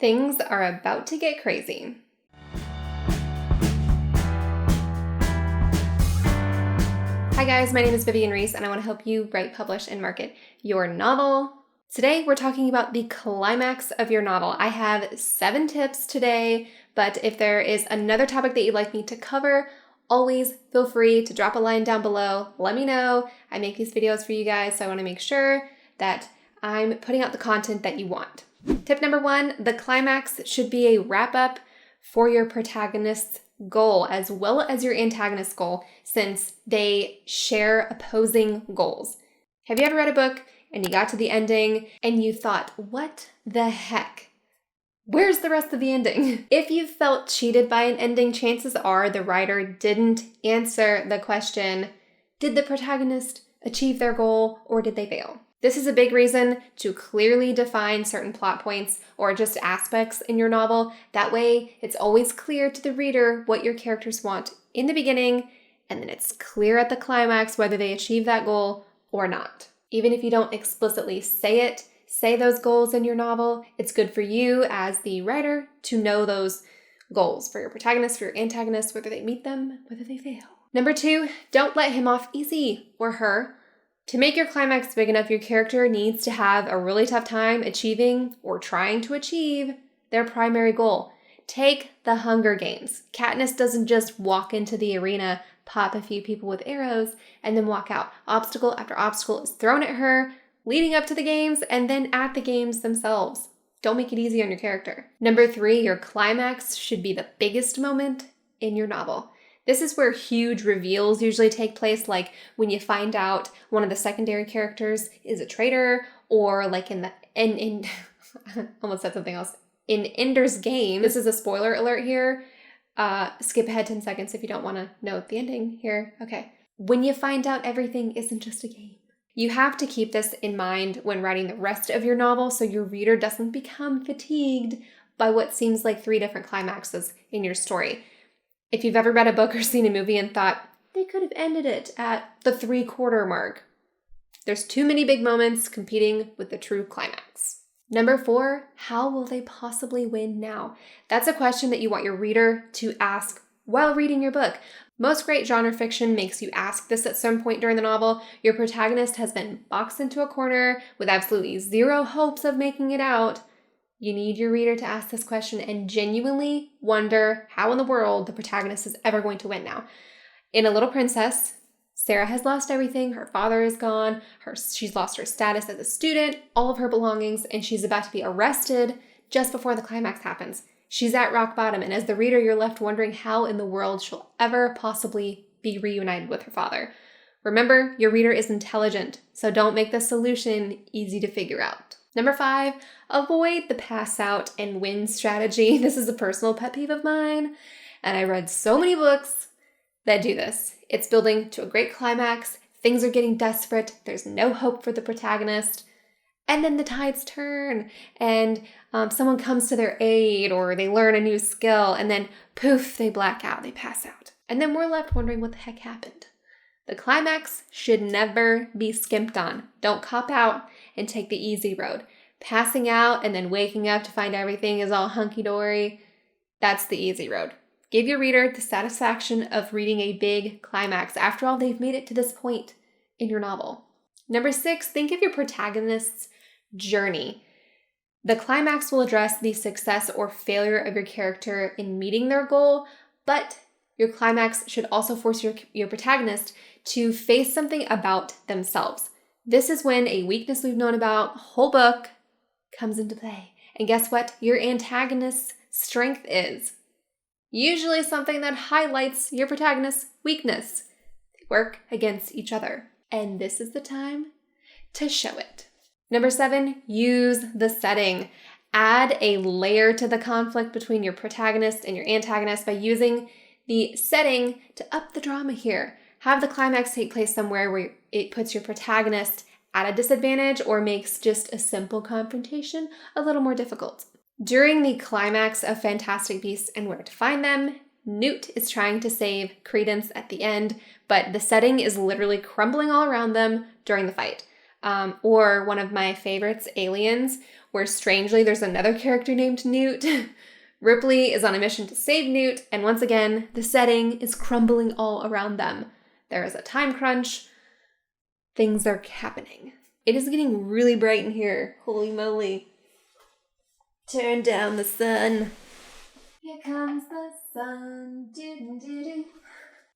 Things are about to get crazy. Hi guys, my name is Vivien Reis and I want to help you write, publish, and market your novel. Today we're talking about the climax of your novel. I have 7 tips today, but if there is another topic that you'd like me to cover, always feel free to drop a line down below. Let me know. I make these videos for you guys, so I want to make sure that I'm putting out the content that you want. Tip number 1, the climax should be a wrap-up for your protagonist's goal as well as your antagonist's goal, since they share opposing goals. Have you ever read a book and you got to the ending and you thought, what the heck? Where's the rest of the ending? If you felt cheated by an ending, chances are the writer didn't answer the question, did the protagonist achieve their goal or did they fail? This is a big reason to clearly define certain plot points or just aspects in your novel. That way, it's always clear to the reader what your characters want in the beginning, and then it's clear at the climax whether they achieve that goal or not. Even if you don't explicitly say those goals in your novel, it's good for you as the writer to know those goals for your protagonist, for your antagonist, whether they meet them, whether they fail. Number 2, don't let him off easy, or her. To make your climax big enough, your character needs to have a really tough time achieving or trying to achieve their primary goal. Take the Hunger Games. Katniss doesn't just walk into the arena, pop a few people with arrows, and then walk out. Obstacle after obstacle is thrown at her, leading up to the games and then at the games themselves. Don't make it easy on your character. Number 3, your climax should be the biggest moment in your novel. This is where huge reveals usually take place, like when you find out one of the secondary characters is a traitor, or like in almost said something else. In Ender's Game, this is a spoiler alert here. Skip ahead 10 seconds if you don't want to know the ending here. Okay. When you find out everything isn't just a game. You have to keep this in mind when writing the rest of your novel so your reader doesn't become fatigued by what seems like 3 different climaxes in your story. If you've ever read a book or seen a movie and thought, they could have ended it at the 3/4 mark. There's too many big moments competing with the true climax. Number 4, how will they possibly win now? That's a question that you want your reader to ask while reading your book. Most great genre fiction makes you ask this at some point during the novel. Your protagonist has been boxed into a corner with absolutely zero hopes of making it out. You need your reader to ask this question and genuinely wonder how in the world the protagonist is ever going to win now. In A Little Princess, Sarah has lost everything. Her father is gone. She's lost her status as a student, all of her belongings, and she's about to be arrested just before the climax happens. She's at rock bottom, and as the reader, you're left wondering how in the world she'll ever possibly be reunited with her father. Remember, your reader is intelligent, so don't make the solution easy to figure out. Number 5, avoid the pass out and win strategy. This is a personal pet peeve of mine, and I read so many books that do this. It's building to a great climax, things are getting desperate, there's no hope for the protagonist, and then the tides turn, and someone comes to their aid, or they learn a new skill, and then poof, they black out, they pass out. And then we're left wondering what the heck happened. The climax should never be skimped on. Don't cop out and take the easy road. Passing out and then waking up to find everything is all hunky-dory, that's the easy road. Give your reader the satisfaction of reading a big climax. After all, they've made it to this point in your novel. Number 6, think of your protagonist's journey. The climax will address the success or failure of your character in meeting their goal, but your climax should also force your protagonist to face something about themselves. This is when a weakness we've known about the whole book comes into play. And guess what? Your antagonist's strength is usually something that highlights your protagonist's weakness. They work against each other. And this is the time to show it. Number 7, use the setting. Add a layer to the conflict between your protagonist and your antagonist by using the setting to up the drama here. Have the climax take place somewhere where it puts your protagonist at a disadvantage or makes just a simple confrontation a little more difficult. During the climax of Fantastic Beasts and Where to Find Them, Newt is trying to save Credence at the end, but the setting is literally crumbling all around them during the fight. Or one of my favorites, Aliens, where strangely there's another character named Newt. Ripley is on a mission to save Newt, and once again, the setting is crumbling all around them. There is a time crunch. Things are happening. It is getting really bright in here. Holy moly. Turn down the sun. Here comes the sun. Do-do-do-do.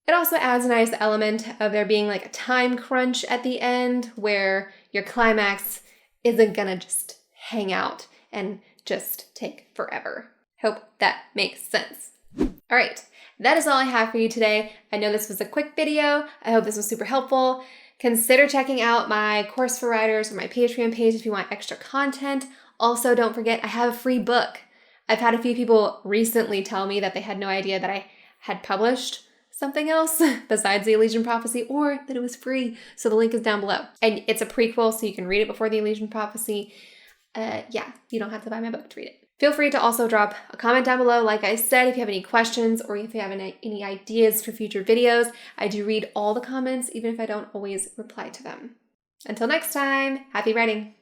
It also adds a nice element of there being like a time crunch at the end where your climax isn't gonna just hang out and just take forever. Hope that makes sense. All right, that is all I have for you today. I know this was a quick video. I hope this was super helpful. Consider checking out my course for writers or my Patreon page if you want extra content. Also, don't forget, I have a free book. I've had a few people recently tell me that they had no idea that I had published something else besides the Elysian Prophecy, or that it was free. So the link is down below. And it's a prequel, so you can read it before the Elysian Prophecy. Yeah, you don't have to buy my book to read it. Feel free to also drop a comment down below, like I said, if you have any questions or if you have any ideas for future videos. I do read all the comments, even if I don't always reply to them. Until next time, happy writing!